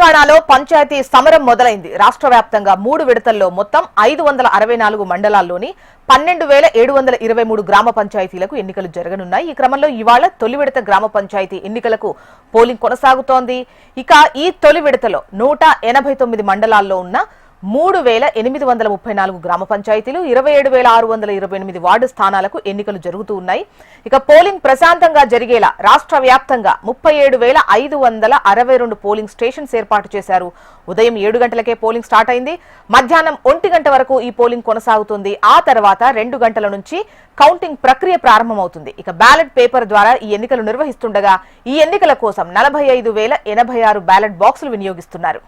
తెలంగాణలో పంచాయతీ సమరం మొదలైంది. రాష్ట్ర వ్యాప్తంగా 3 విడతల్లో మొత్తం 564 మండలాల్లోని 12,723 గ్రామ పంచాయతీలకు ఎన్నికలు జరగనున్నాయి. ఈ క్రమంలో ఇవాళ తొలి విడత గ్రామ పంచాయతీ ఎన్నికలకు పోలింగ్ కొనసాగుతోంది. ఇక ఈ తొలి విడతలో 189 మండలాల్లో ఉన్న 3,834 గ్రామ పంచాయతీలు 27,628 వార్డు స్థానాలకు ఎన్నికలు జరుగుతూ ఉన్నాయి. ఇక పోలింగ్ ప్రశాంతంగా జరిగేలా రాష్ట్ర వ్యాప్తంగా 37,562 పోలింగ్ స్టేషన్స్ ఏర్పాటు చేశారు. ఉదయం 7 గంటలకే పోలింగ్ స్టార్ట్ అయింది. మధ్యాహ్నం 1 గంట వరకు ఈ పోలింగ్ కొనసాగుతుంది. ఆ తర్వాత 2 గంటల నుంచి కౌంటింగ్ ప్రక్రియ ప్రారంభమవుతుంది. ఇక బ్యాలెట్ పేపర్ ద్వారా ఈ ఎన్నికలు నిర్వహిస్తుండగా ఈ ఎన్నికల కోసం 45,086 బ్యాలెట్ బాక్సులు వినియోగిస్తున్నారు.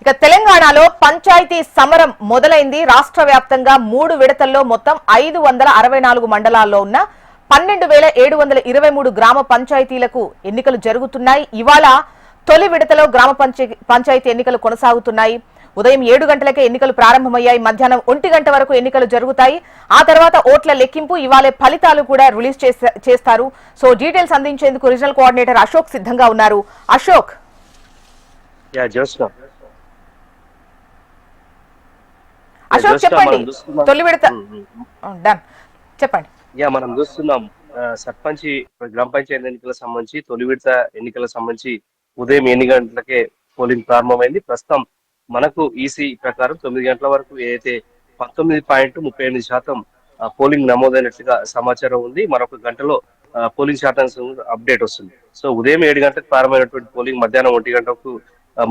ఇక తెలంగాణలో పంచాయతీ సమరం మొదలైంది. రాష్ట్ర వ్యాప్తంగా 3 విడతల్లో మొత్తం 564 మండలాల్లో ఉన్న 12,723 గ్రామ పంచాయతీలకు ఎన్నికలు జరుగుతున్నాయి. ఇవాళ తొలి విడతలో గ్రామ పంచాయతీ ఎన్నికలు కొనసాగుతున్నాయి. ఉదయం 7 గంటలకే ఎన్నికలు ప్రారంభమయ్యాయి. మధ్యాహ్నం 1 గంట వరకు ఎన్నికలు జరుగుతాయి. ఆ తర్వాత ఓట్ల లెక్కింపు, ఇవాళ ఫలితాలు కూడా రిలీజ్ చేస్తారు. సో డీటెయిల్స్ అందించేందుకు రీజనల్ కోఆర్డినేటర్ అశోక్ సిద్ధంగా ఉన్నారు. అశోక్, చెప్పండి. తొలి విడత చెప్పండి. మనం చూస్తున్నాం సర్పంచ్ గ్రామ పంచాయతీ ఎన్నికలకు సంబంధించి తొలి విడత ఎన్నికలకు సంబంధించి ఉదయం 8 గంటలకే పోలింగ్ ప్రారంభమైంది. ప్రస్తుతం మనకు ఈసీ ప్రకారం 9 గంటల వరకు ఏదైతే 19.38% పోలింగ్ నమోదైనట్లుగా సమాచారం ఉంది. మరొక గంటలో పోలింగ్ శాతం అప్డేట్ వస్తుంది. సో ఉదయం 7 గంటలకు ప్రారంభమైనటువంటి పోలింగ్ మధ్యాహ్నం 1 గంటకు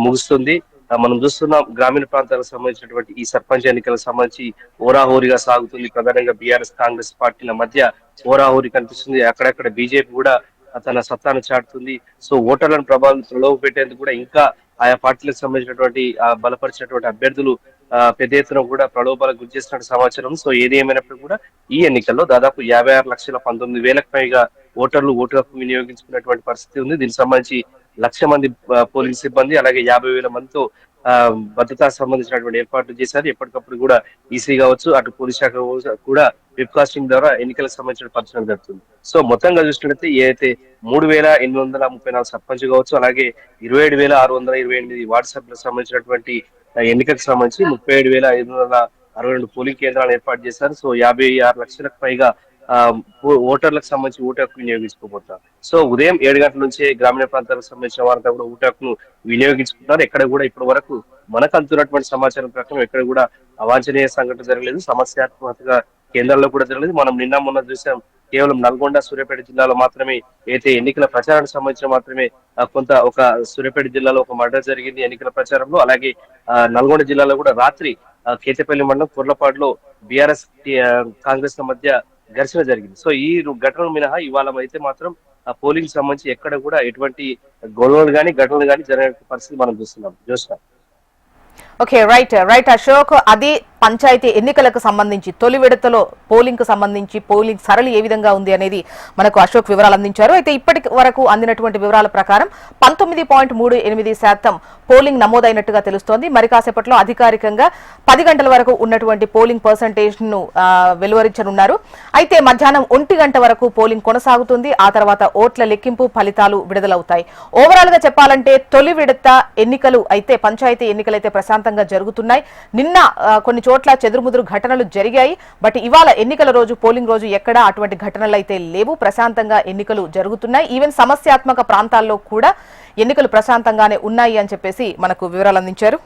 ముగుస్తుంది. మనం చూస్తున్నాం గ్రామీణ ప్రాంతాలకు సంబంధించినటువంటి ఈ సర్పంచ్ ఎన్నికలకు సంబంధించి ఓరాహోరీగా సాగుతుంది. ప్రధానంగా బీఆర్ఎస్ కాంగ్రెస్ పార్టీల మధ్య ఓరాహోరీ కనిపిస్తుంది. అక్కడక్కడ బీజేపీ కూడా తన సత్తాను చాటుతుంది. సో ఓటర్లను ప్రలోభ పెట్టేందుకు కూడా ఇంకా ఆయా పార్టీలకు సంబంధించినటువంటి బలపరిచినటువంటి అభ్యర్థులు పెద్ద ఎత్తున కూడా ప్రలోభాలకు గురి చేస్తున్న సమాచారం. సో ఏది ఏమైనప్పుడు కూడా ఈ ఎన్నికల్లో దాదాపు 56,19,000కు పైగా ఓటర్లు ఓటు హక్కు వినియోగించుకున్నటువంటి పరిస్థితి ఉంది. దీనికి సంబంధించి 1,00,000 మంది పోలింగ్ సిబ్బంది, అలాగే 50,000 మందితో భద్రతా సంబంధించినటువంటి ఏర్పాట్లు చేశారు. ఎప్పటికప్పుడు కూడా ఈసీ కావచ్చు, అటు పోలీస్ శాఖ కూడా వెబ్కాస్టింగ్ ద్వారా ఎన్నికలకు సంబంధించిన పరిచయం జరుగుతుంది. సో మొత్తంగా చూసినట్లయితే ఏదైతే 3,834 సర్పంచ్ కావచ్చు, అలాగే 27,628 వార్డు సభ్యులకు సంబంధించినటువంటి ఎన్నికలకు సంబంధించి 37,562 పోలింగ్ కేంద్రాలు ఏర్పాటు చేశారు. సో 56 లక్షలకు పైగా ఓటర్లకు సంబంధించి ఓటు హక్కు వినియోగించుకోబోతున్నారు. సో ఉదయం 7 గంటల నుంచే గ్రామీణ ప్రాంతాలకు సంబంధించిన వారంతా కూడా ఓటు హక్కును వినియోగించుకుంటున్నారు. ఎక్కడ కూడా ఇప్పటి వరకు మనకు అందుతున్నటువంటి సమాచారం ప్రకారం ఎక్కడ కూడా అవాంఛనీయ సంఘటన జరగలేదు. సమస్యాత్మక కేంద్రాల్లో కూడా జరగలేదు. మనం నిన్న మొన్న చూసాం, కేవలం నల్గొండ, సూర్యాపేట జిల్లాలో మాత్రమే అయితే ఎన్నికల ప్రచారానికి సంబంధించిన మాత్రమే ఒక సూర్యాపేట జిల్లాలో ఒక మర్డర్ జరిగింది ఎన్నికల ప్రచారంలో. అలాగే నల్గొండ జిల్లాలో కూడా రాత్రి కేతపల్లి మండలం కుర్లపాడులో బీఆర్ఎస్ కాంగ్రెస్ మధ్య ఘర్షణ జరిగింది. సో ఈ ఘటనలు మినహా ఇవాళ అయితే మాత్రం పోలింగ్ సంబంధించి ఎక్కడ కూడా ఎటువంటి గొడవలు కానీ ఘటనలు కానీ జరిగే పరిస్థితి మనం చూస్తున్నాం. జోష్నా. Okay, right Ashok. అది పంచాయతీ ఎన్నికలకు సంబంధించి తొలి విడతలో పోలింగ్ కు సంబంధించి పోలింగ్ సరళి ఏ విధంగా ఉంది అనేది మనకు అశోక్ వివరాలు అందించారు. అయితే ఇప్పటి వరకు అందినటువంటి వివరాల ప్రకారం 19.38% పోలింగ్ నమోదైనట్టుగా తెలుస్తోంది. మరి కాసేపట్లో అధికారికంగా 10 గంటల వరకు ఉన్నటువంటి పోలింగ్ పర్సంటేజ్ ను వెలువరించనున్నారు. అయితే మధ్యాహ్నం 1 గంట వరకు పోలింగ్ కొనసాగుతుంది. ఆ తర్వాత ఓట్ల లెక్కింపు, ఫలితాలు విడుదలవుతాయి. ఓవరాల్ గా చెప్పాలంటే తొలి విడత ఎన్నికలు అయితే పంచాయతీ ఎన్నికలు అయితే ప్రశాంతంగా జరుగుతున్నాయి. నిన్న కొన్ని చోట్ల చెదురుముదురు ఘటనలు జరిగాయి. బట్ ఇవాళ ఎన్నికల రోజు, పోలింగ్ రోజు ఎక్కడా అటువంటి ఘటనలు అయితే లేవు. ప్రశాంతంగా ఎన్నికలు జరుగుతున్నాయి. ఈవెన్ సమస్యాత్మక ప్రాంతాల్లో కూడా ఎన్నికలు ప్రశాంతంగానే ఉన్నాయి అని చెప్పేసి మనకు వివరాలు అందించారు.